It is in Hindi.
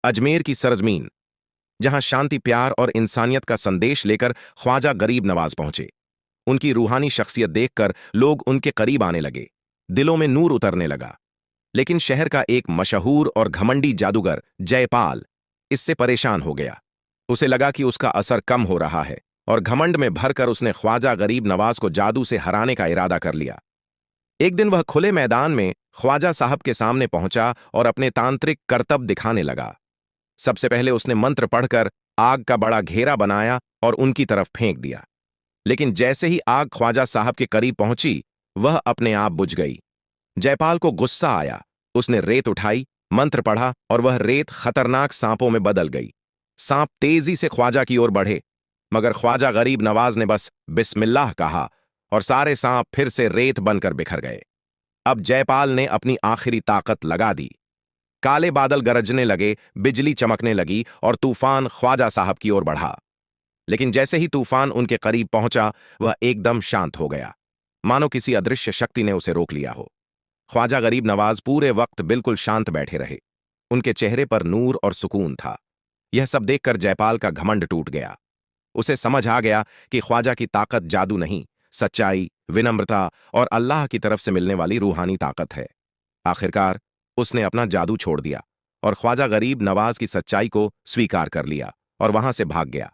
अजमेर की सरजमीन, जहां शांति, प्यार और इंसानियत का संदेश लेकर ख्वाजा गरीब नवाज पहुंचे। उनकी रूहानी शख्सियत देखकर लोग उनके करीब आने लगे, दिलों में नूर उतरने लगा। लेकिन शहर का एक मशहूर और घमंडी जादूगर जयपाल इससे परेशान हो गया। उसे लगा कि उसका असर कम हो रहा है और घमंड में भरकर उसने ख्वाजा गरीब नवाज को जादू से हराने का इरादा कर लिया। एक दिन वह खुले मैदान में ख्वाजा साहब के सामने पहुंचा और अपने तांत्रिक करतब दिखाने लगा। सबसे पहले उसने मंत्र पढ़कर आग का बड़ा घेरा बनाया और उनकी तरफ फेंक दिया। लेकिन जैसे ही आग ख्वाजा साहब के करीब पहुंची, वह अपने आप बुझ गई। जयपाल को गुस्सा आया। उसने रेत उठाई, मंत्र पढ़ा और वह रेत खतरनाक सांपों में बदल गई। सांप तेजी से ख्वाजा की ओर बढ़े, मगर ख्वाजा गरीब नवाज ने बस बिस्मिल्लाह कहा और सारे सांप फिर से रेत बनकर बिखर गए। अब जयपाल ने अपनी आखिरी ताकत लगा दी। काले बादल गरजने लगे, बिजली चमकने लगी और तूफान ख्वाजा साहब की ओर बढ़ा। लेकिन जैसे ही तूफान उनके करीब पहुंचा, वह एकदम शांत हो गया, मानो किसी अदृश्य शक्ति ने उसे रोक लिया हो। ख्वाजा गरीब नवाज पूरे वक्त बिल्कुल शांत बैठे रहे। उनके चेहरे पर नूर और सुकून था। यह सब देखकर जयपाल का घमंड टूट गया। उसे समझ आ गया कि ख्वाजा की ताकत जादू नहीं, सच्चाई, विनम्रता और अल्लाह की तरफ से मिलने वाली रूहानी ताकत है। आखिरकार उसने अपना जादू छोड़ दिया और ख्वाजा गरीब नवाज की सच्चाई को स्वीकार कर लिया और वहां से भाग गया।